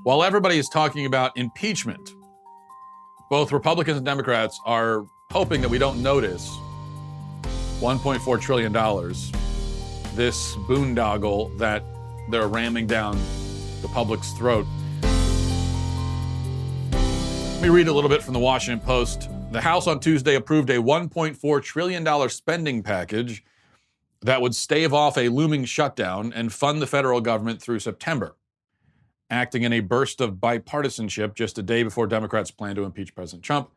While everybody is talking about impeachment, both Republicans and Democrats are hoping that we don't notice $1.4 trillion, this boondoggle that they're ramming down the public's throat. Let me read a little bit from the Washington Post. The House on Tuesday approved a $1.4 trillion spending package that would stave off a looming shutdown and fund the federal government through September, acting in a burst of bipartisanship just a day before Democrats plan to impeach President Trump.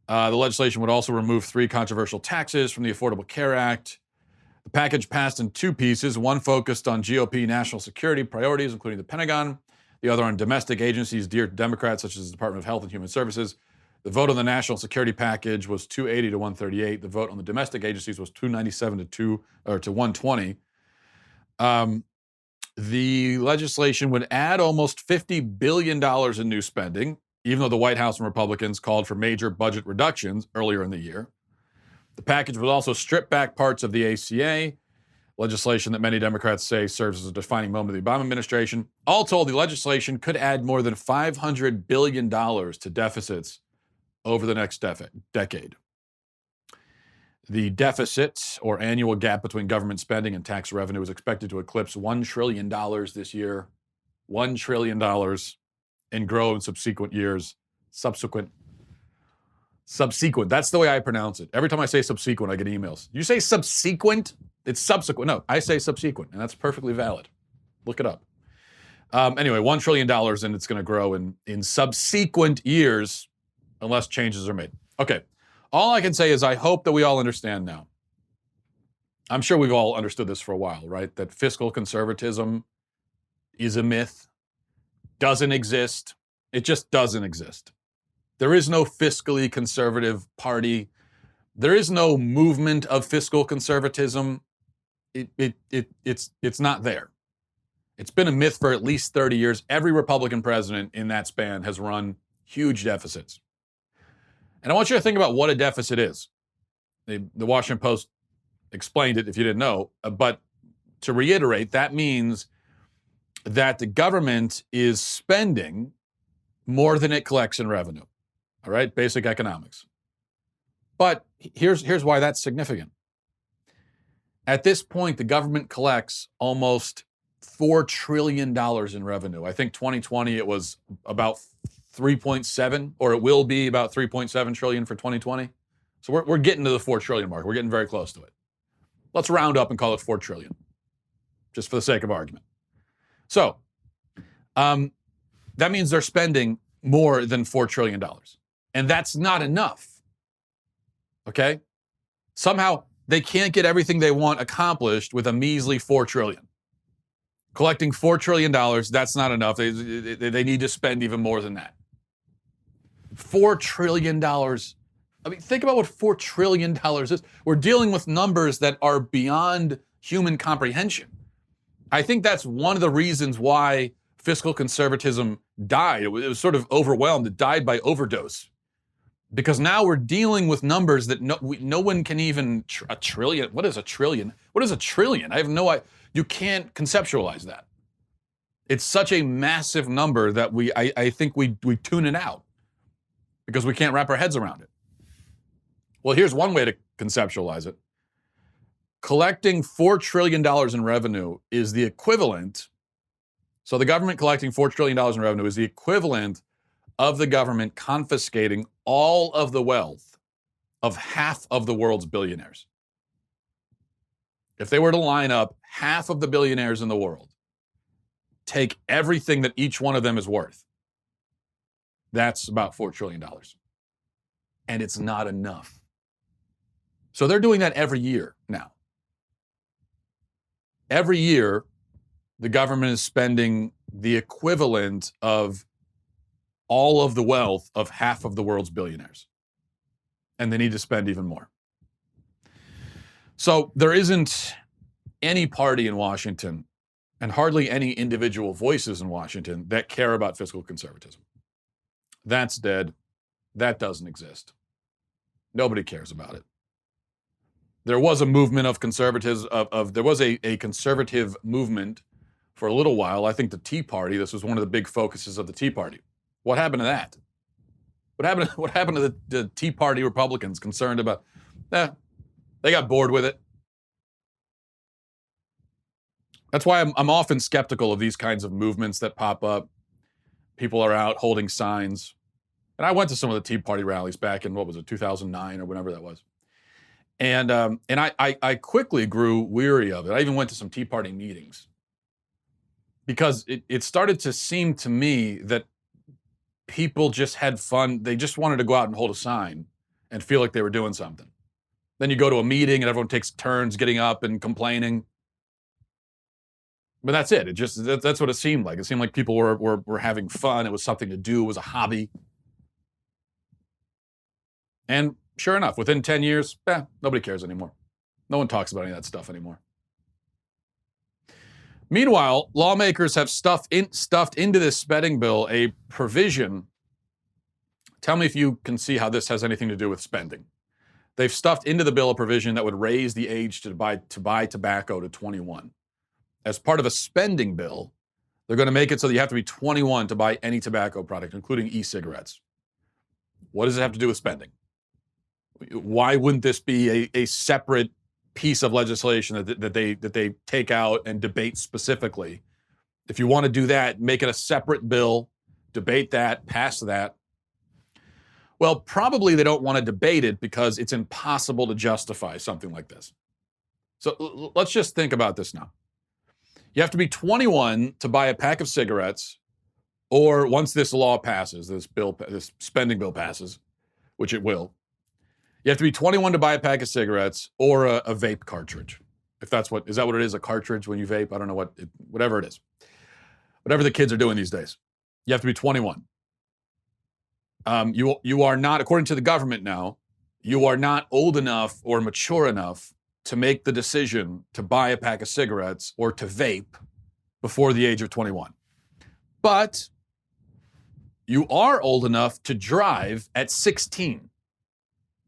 The legislation would also remove 3 controversial taxes from the Affordable Care Act. The package passed in 2 pieces, one focused on GOP national security priorities, including the Pentagon, the other on domestic agencies dear to Democrats, such as the Department of Health and Human Services. The vote on the national security package was 280 to 138. The vote on the domestic agencies was 297 to 120. The legislation would add almost $50 billion in new spending, even though the White House and Republicans called for major budget reductions earlier in the year. The package would also strip back parts of the ACA, legislation that many Democrats say serves as a defining moment of the Obama administration. All told, the legislation could add more than $500 billion to deficits over the next decade. The deficit, or annual gap between government spending and tax revenue, is expected to eclipse $1 trillion this year, $1 trillion, and grow in subsequent years. Subsequent. That's the way I pronounce it. Every time I say subsequent, I get emails. You say subsequent? It's subsequent. No, I say subsequent, and that's perfectly valid. Look it up. Anyway, $1 trillion, and it's going to grow in subsequent years unless changes are made. Okay. All I can say is I hope that we all understand now. I'm sure we've all understood this for a while, right? That fiscal conservatism is a myth, doesn't exist. It just doesn't exist. There is no fiscally conservative party. There is no movement of fiscal conservatism. It's not there. It's been a myth for at least 30 years. Every Republican president in that span has run huge deficits. And I want you to think about what a deficit is. The Washington Post explained it if you didn't know, but to reiterate, that means that the government is spending more than it collects in revenue. All right, basic economics. But here's why that's significant. At this point, the government collects almost $4 trillion in revenue. I think 2020 it was about 3.7, or it will be about 3.7 trillion for 2020. So we're getting to the 4 trillion mark. We're getting very close to it. Let's round up and call it 4 trillion, just for the sake of argument. So that means they're spending more than $4 trillion. And that's not enough. Okay? Somehow they can't get everything they want accomplished with a measly 4 trillion. Collecting $4 trillion, that's not enough. They need to spend even more than that. $4 trillion. I mean, think about what $4 trillion is. We're dealing with numbers that are beyond human comprehension. I think that's one of the reasons why fiscal conservatism died. It was sort of overwhelmed. It died by overdose. Because now we're dealing with numbers that no one can even, a trillion. What is a trillion? What is a trillion? I have no idea. You can't conceptualize that. It's such a massive number that I think we tune it out because we can't wrap our heads around it. Well, here's one way to conceptualize it. Collecting $4 trillion in revenue is the equivalent. So the government collecting $4 trillion in revenue is the equivalent of the government confiscating all of the wealth of half of the world's billionaires. If they were to line up half of the billionaires in the world, take everything that each one of them is worth, that's about $4 trillion. And it's not enough. So they're doing that every year now. Every year, the government is spending the equivalent of all of the wealth of half of the world's billionaires. And they need to spend even more. So there isn't any party in Washington and hardly any individual voices in Washington that care about fiscal conservatism. That's dead. That doesn't exist. Nobody cares about it. There was a movement of conservatives, there was a conservative movement for a little while, I think the Tea Party, this was one of the big focuses of the Tea Party. What happened to that? What happened to the Tea Party Republicans concerned about, they got bored with it. That's why I'm often skeptical of these kinds of movements that pop up. People are out holding signs. And I went to some of the Tea Party rallies back in, 2009 or whenever that was. And I quickly grew weary of it. I even went to some Tea Party meetings because it started to seem to me that people just had fun. They just wanted to go out and hold a sign and feel like they were doing something. Then you go to a meeting and everyone takes turns getting up and complaining. But that's it. That's what it seemed like. It seemed like people were having fun. It was something to do. It was a hobby. And sure enough, within 10 years, nobody cares anymore. No one talks about any of that stuff anymore. Meanwhile, lawmakers have stuffed into this spending bill a provision. Tell me if you can see how this has anything to do with spending. They've stuffed into the bill a provision that would raise the age to buy tobacco to 21. As part of a spending bill, they're going to make it so that you have to be 21 to buy any tobacco product, including e-cigarettes. What does it have to do with spending? Why wouldn't this be a separate piece of legislation that they take out and debate specifically? If you want to do that, make it a separate bill, debate that, pass that. Well, probably they don't want to debate it because it's impossible to justify something like this. So let's just think about this now. You have to be 21 to buy a pack of cigarettes, or once this law passes, this spending bill passes, which it will, you have to be 21 to buy a pack of cigarettes or a vape cartridge. Is that what it is, a cartridge when you vape? I don't know whatever it is. Whatever the kids are doing these days. You have to be 21. You are not, according to the government now, you are not old enough or mature enough to make the decision to buy a pack of cigarettes or to vape before the age of 21. But you are old enough to drive at 16.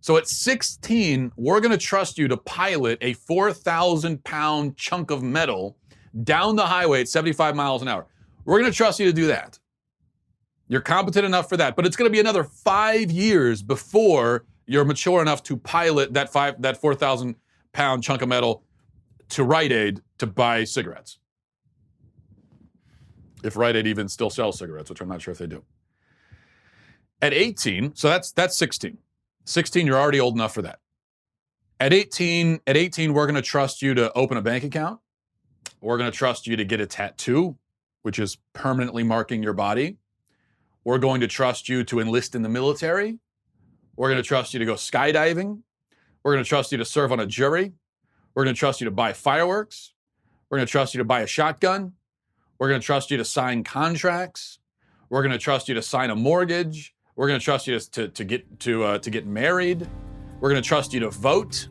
So at 16, we're going to trust you to pilot a 4,000-pound chunk of metal down the highway at 75 miles an hour. We're going to trust you to do that. You're competent enough for that, but it's going to be another 5 years before you're mature enough to pilot that 4,000-pound chunk of metal to Rite Aid to buy cigarettes. If Rite Aid even still sells cigarettes, which I'm not sure if they do. At 18, so that's 16. 16, you're already old enough for that. At 18, we're going to trust you to open a bank account. We're going to trust you to get a tattoo, which is permanently marking your body. We're going to trust you to enlist in the military. We're going to trust you to go skydiving. We're going to trust you to serve on a jury. We're going to trust you to buy fireworks. We're going to trust you to buy a shotgun. We're going to trust you to sign contracts. We're going to trust you to sign a mortgage. We're going to trust you to get married. We're going to trust you to vote.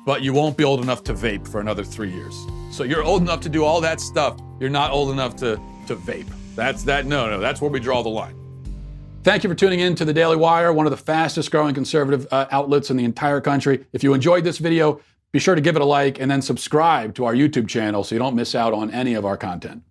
But you won't be old enough to vape for another 3 years. So you're old enough to do all that stuff. You're not old enough to vape. That's where we draw the line. Thank you for tuning in to The Daily Wire, one of the fastest growing conservative outlets in the entire country. If you enjoyed this video, be sure to give it a like and then subscribe to our YouTube channel so you don't miss out on any of our content.